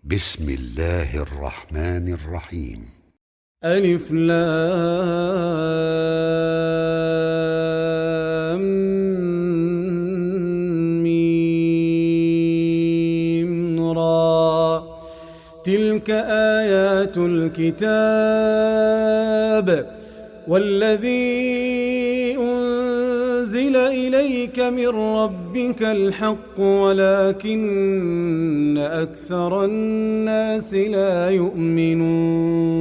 بسم الله الرحمن الرحيم. ألف لام ميم را تلك آيات الكتاب والذي أنزل إليك من ربك الحق ولكن أكثر الناس لا يؤمنون.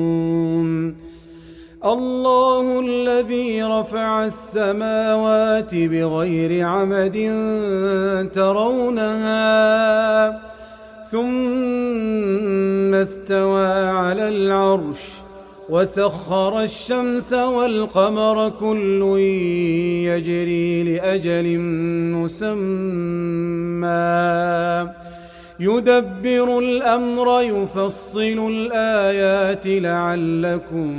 الله الذي رفع السماوات بغير عمد ترونها ثم استوى على العرش وسخر الشمس والقمر كل يجري لأجل مسمى يدبر الأمر يفصل الآيات لعلكم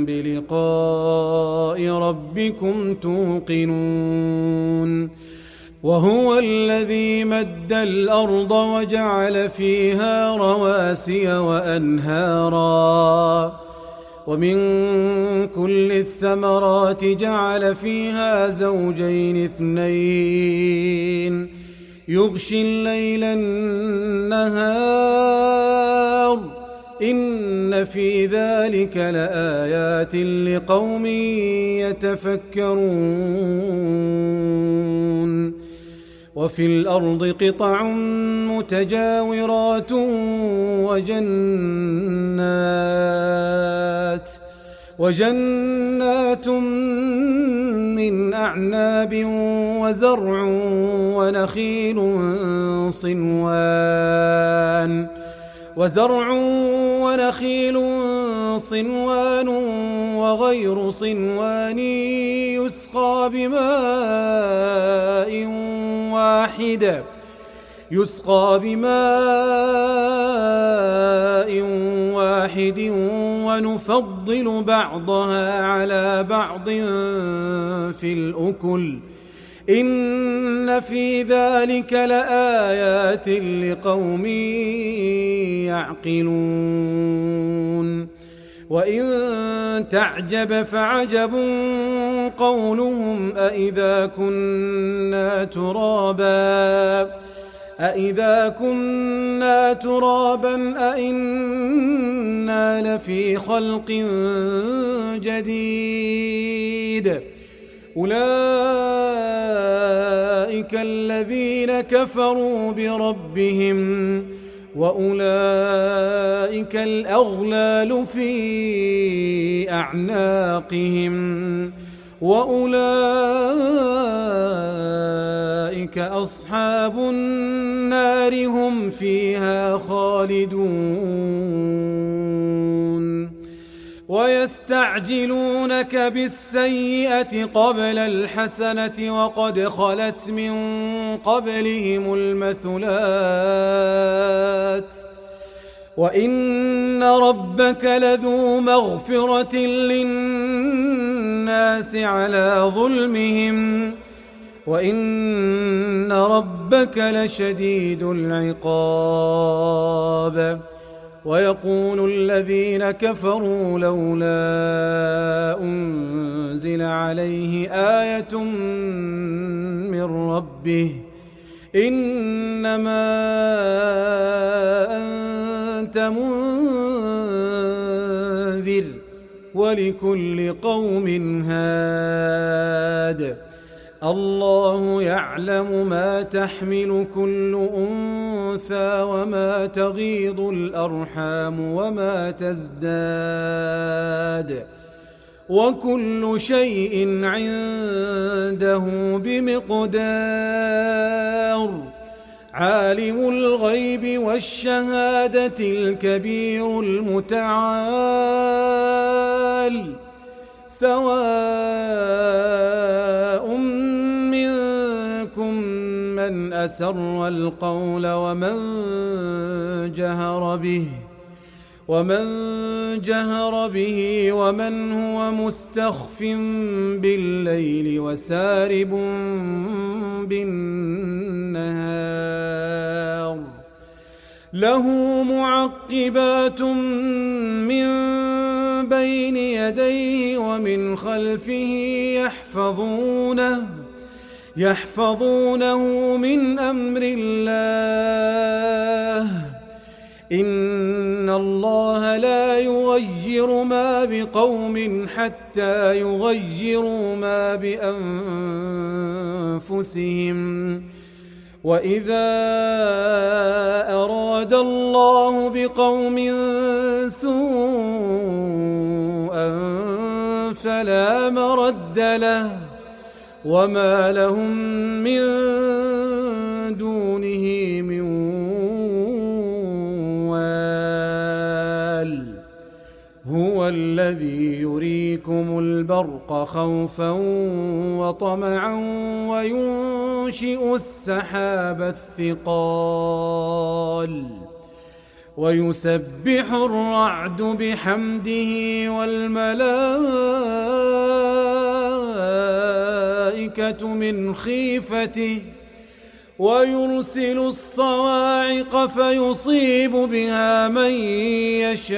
بلقاء ربكم توقنون. وهو الذي مد الأرض وجعل فيها رواسي وأنهارا ومن كل الثمرات جعل فيها زوجين اثنين يغشي الليل النهار إن في ذلك لآيات لقوم يتفكرون. وفي الأرض قطع متجاورات وجنات من أعناب وزرع ونخيل صنوان وغير صنوان يسقى بماء واحد ونفضل بعضها على بعض في الأكل إن في ذلك لآيات لقوم يعقلون. وإن تعجب فعجب قولهم أإذا كنا ترابا أإنا لفي خلق جديد أولئك الذين كفروا بربهم وأولئك الأغلال في أعناقهم وأولئك أصحاب النار هم فيها خالدون. ويستعجلونك بالسيئة قبل الحسنة وقد خلت من قبلهم المثلات وإن ربك لذو مغفرة للناس على ظلمهم وإن ربك لشديد العقاب. ويقول الذين كفروا لولا أنزل عليه آية من ربه إنما أنت منذر ولكل قوم هاد. الله يعلم ما تحمل كل أنثى وما تغيض الأرحام وما تزداد وكل شيء عنده بمقدار. عالم الغيب والشهادة الكبير المتعال سواء منكم من أسر القول ومن جهر به ومن هو مستخف بالليل وسارب بالنهار له معقبات من بين يديه ومن خلفه يحفظونه من أمر الله. إن الله لا يغير ما بقوم حتى يغيروا ما بأنفسهم. وإذا أراد الله بقوم سوءا فلا مرد له وما لهم من دونه من وال. هو الذي يريكم البرق خوفا وطمعا وينشئ السحاب الثقال ويسبح الرعد بحمده والملائكة من خيفته ويرسل الصواعق فيصيب بها من يشاء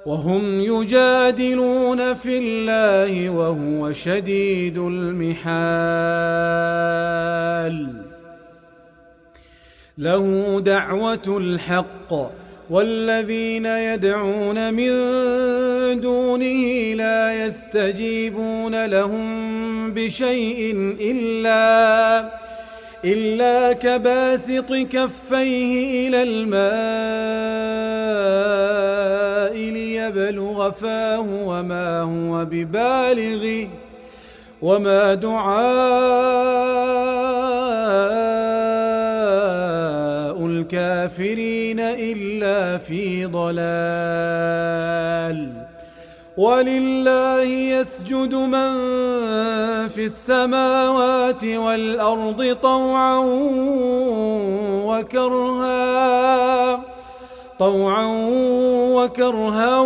وهم يجادلون في الله وهو شديد المحال. له دعوة الحق والذين يدعون من دونه لا يستجيبون لهم بشيء إلا كباسط كفيه إلى الماء ليبلغ فاه وما هو ببالغه وما دعاء الكافرين إلا في ضلال. ولله يسجد من في السماوات والأرض طوعا وكرها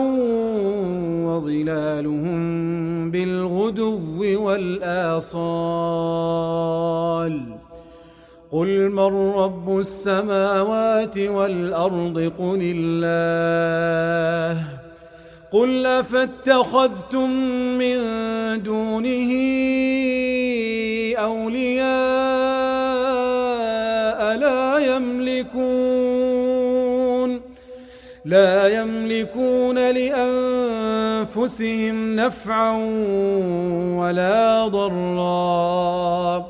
وظلالهم بالغدو والآصال. قل من رب السماوات والأرض قل الله. قل أفاتخذتم من دونه أولياء لا يملكون لأنفسهم نفعا ولا ضرا.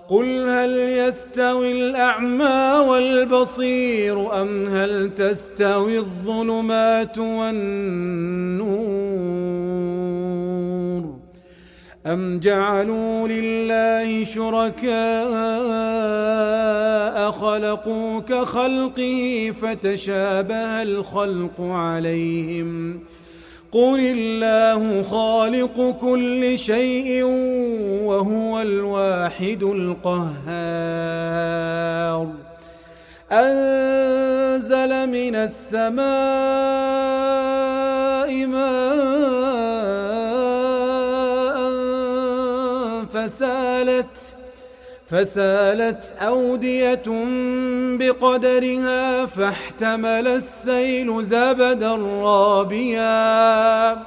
قل هل يستوي الأعمى والبصير أم هل تستوي الظلمات والنور أم جعلوا لله شركاء خلقوا كخلقه فتشابه الخلق عليهم. قل الله خالق كل شيء وهو الواحد القهار. أنزل من السماء ماء فسالت أودية بقدرها فاحتمل السيل زبدا رابيا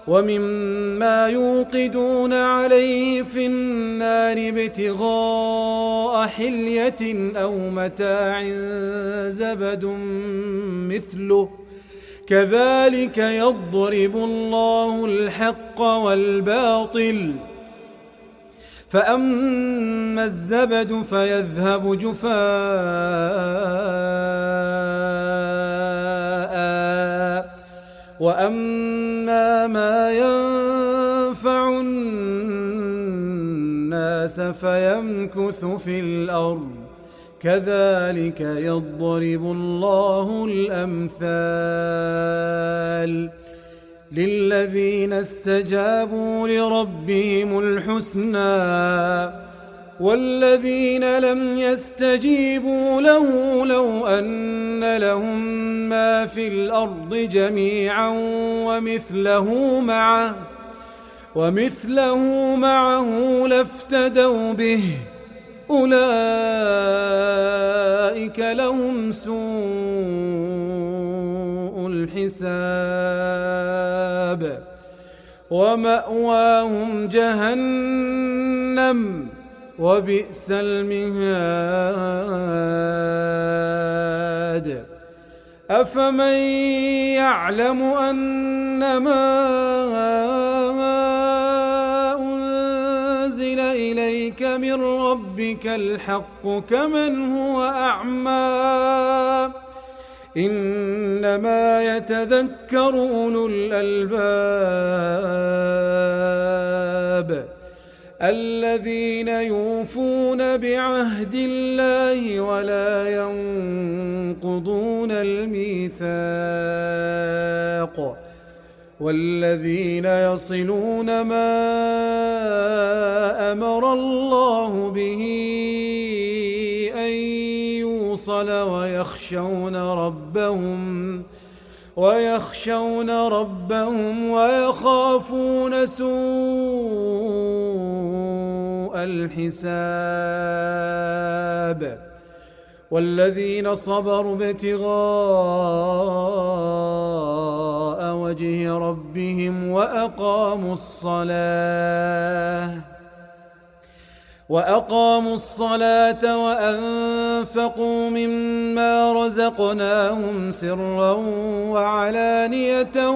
ومما يوقدون عليه في النار ابتغاء حلية أو متاع زبد مثله كذلك يضرب الله الحق والباطل. فأما الزبد فيذهب جفاء وأما ما ينفع الناس فيمكث في الأرض كذلك يضرب الله الأمثال. للذين استجابوا لربهم الحسنى والذين لم يستجيبوا له لو أن لهم ما في الأرض جميعا ومثله معه لافتدوا به أولئك لهم سوء الحساب ومأواهم جهنم وبئس المهاد أفمن يعلم أنما أنزل إليك من ربك الحق كمن هو أعمى إنما يتذكر أولو الألباب الذين يوفون بعهد الله ولا ينقضون الميثاق والذين يصلون ما أمر الله به أن يوصل ويخشون ربهم ويخافون سوء الحساب والذين صبروا ابتغاء وجه ربهم وأقاموا الصلاة وأنفقوا مما رزقناهم سرا وعلانية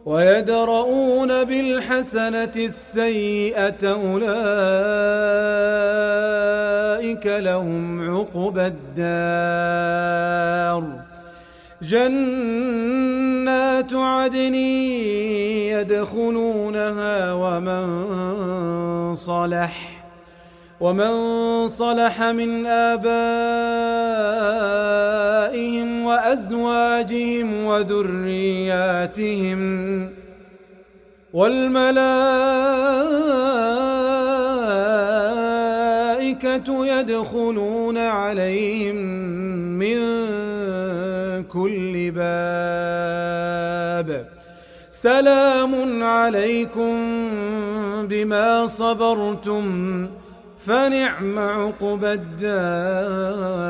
ويدرؤون بالحسنة السيئة أولئك لهم عقبى الدار جنات عدن يدخلونها ومن صلح من آبائهم وأزواجهم وذرياتهم والملائكة يدخلون عليهم من كل باب سلام عليكم بما صبرتم فنعم عقبى الدار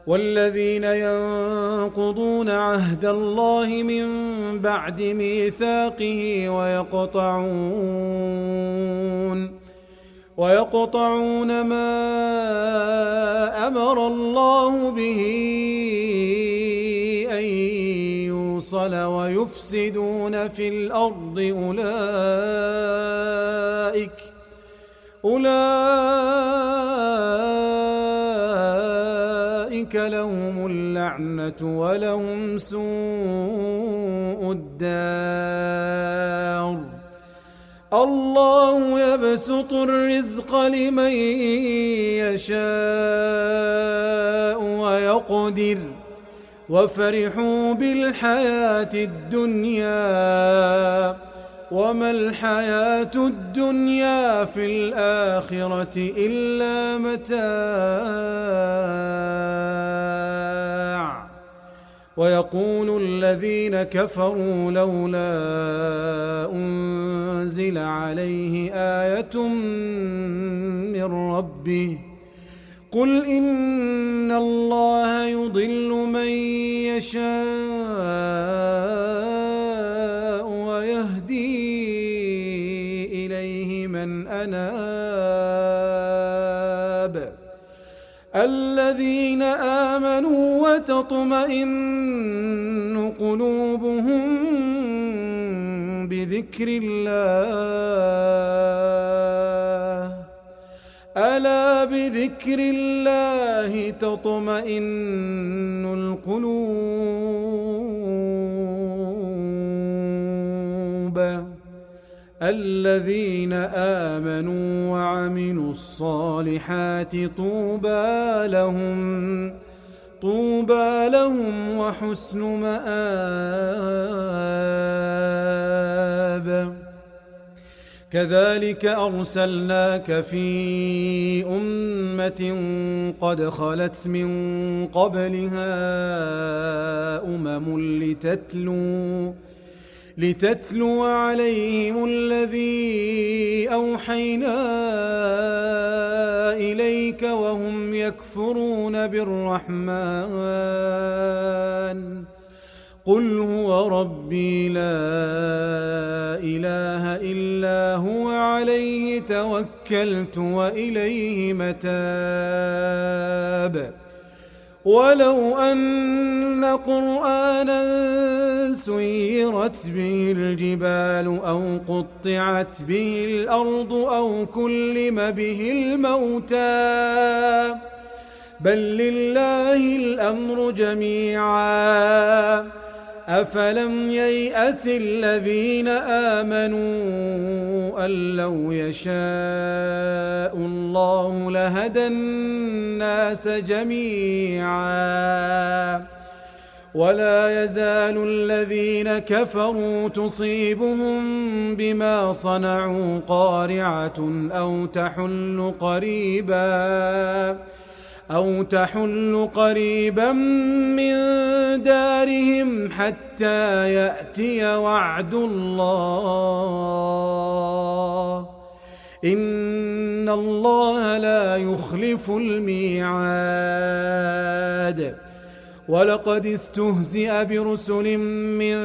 والذين ينقضون عهد الله من بعد ميثاقه ويقطعون ما أمر الله به أن يوصل ويفسدون في الأرض أولئك لهم اللعنة ولهم سوء الدار الله يبسط الرزق لمن يشاء ويقدر وفرحوا بالحياة الدنيا وما الحياة الدنيا في الآخرة إلا متاع ويقول الذين كفروا لولا أنزل عليه آية من ربه قل إن الله يضل من يشاء ويهدي إليه من أناب الذين آمنوا وتطمئن قلوبهم بذكر الله ألا بذكر الله تطمئن القلوب الذين آمنوا وعملوا الصالحات طوبى لهم وحسن مآب كذلك أرسلناك في أمة قد خلت من قبلها لتتلو عليهم الذي أوحينا إليك وهم يكفرون بالرحمن قل هو ربي لا إله إلا هو عليه توكلت وإليه متاب ولو أن قرآنا سيرت به الجبال أو قطعت به الأرض أو كلم به الموتى بل لله الأمر جميعا أفلم ييأس الذين آمنوا أن لو يشاء الله لهدى الناس جميعا ولا يزال الذين كفروا تصيبهم بما صنعوا قارعة أو تحل قريبا من دارهم حتى يأتي وعد الله إن الله لا يخلف الميعاد ولقد استهزئ برسل من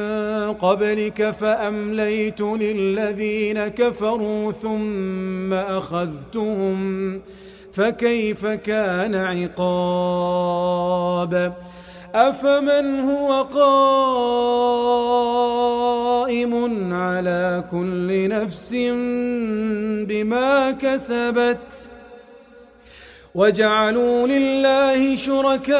قبلك فأمليت للذين كفروا ثم أخذتهم فكيف كان عقاب أفمن هو قائم على كل نفس بما كسبت وجعلوا لله شركاء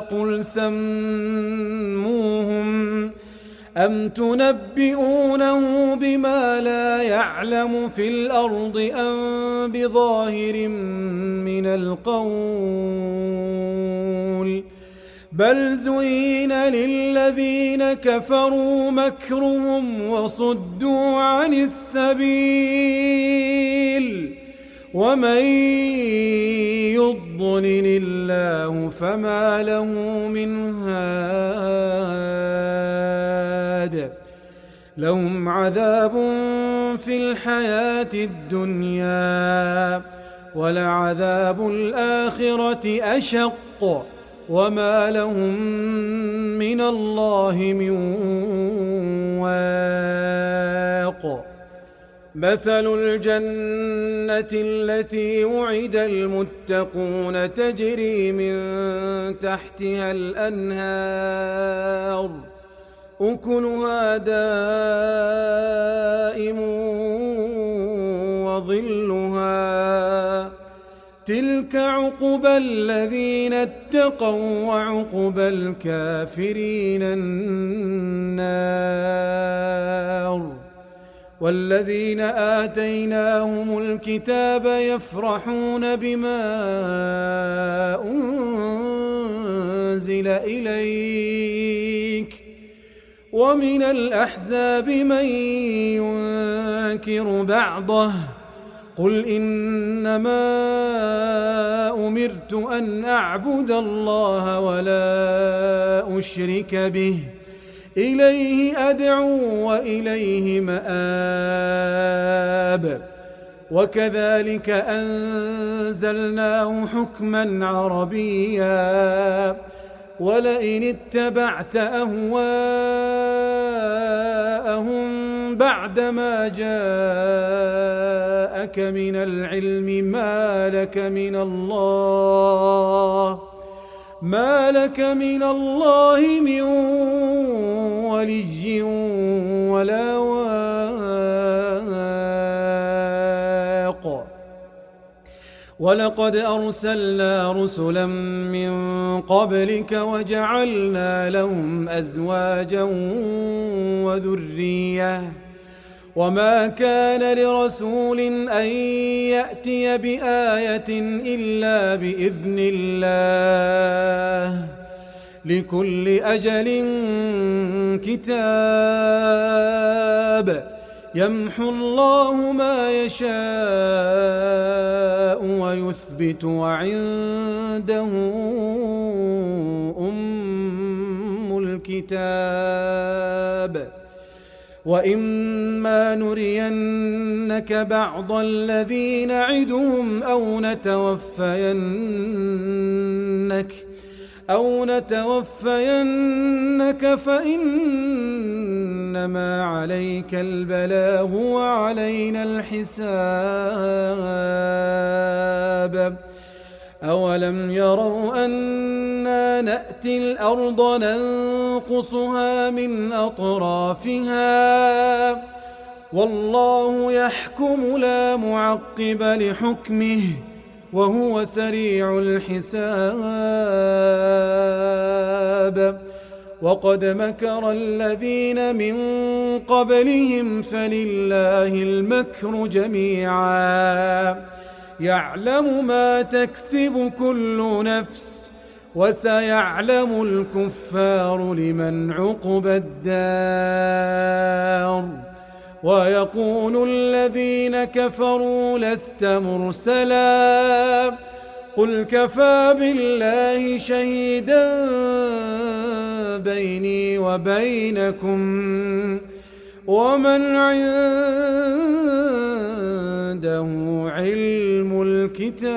قل سموهم أم تنبئونه بما لا يعلم في الأرض أم بظاهر من القول بل زين للذين كفروا مكرهم وصدوا عن السبيل ومن يضلل الله فما له من هاد لهم عذاب في الحياة الدنيا ولعذاب الآخرة أشق وما لهم من الله من واق مثل الجنة التي وعد المتقون تجري من تحتها الأنهار أكلها دائم وظلها تلك عقبى الذين اتقوا وعقبى الكافرين النار والذين آتيناهم الكتاب يفرحون بما أنزل إليك ومن الأحزاب من ينكر بعضه قل إنما أمرت أن أعبد الله ولا أشرك به إليه أدعو وإليه مآب وكذلك أنزلناه حكما عربيا ولئن اتبعت أهواءهم بعدما جاءك من العلم ما لك من الله من ولي ولا واق ولقد أرسلنا رسلا من قبلك وجعلنا لهم أزواجا وذرية وما كان لرسول أن يأتي بآية إلا بإذن الله لكل أجل كتاب يمحو الله ما يشاء ويثبت وعنده أم الكتاب الكتاب وإما نرينك بعض الذي نعدهم أو نتوفينك فإنما عليك البلاغ وعلينا الحساب أولم يروا أنا نأتي الأرض ننقصها من أطرافها والله يحكم لا معقب لحكمه وهو سريع الحساب وقد مكر الذين من قبلهم فلله المكر جميعا يعلم ما تكسب كل نفس وسيعلم الكفار لمن عقبى الدار ويقول الذين كفروا لست مرسلا قل كفى بالله شهيدا بيني وبينكم ومن عنده علم الكتاب.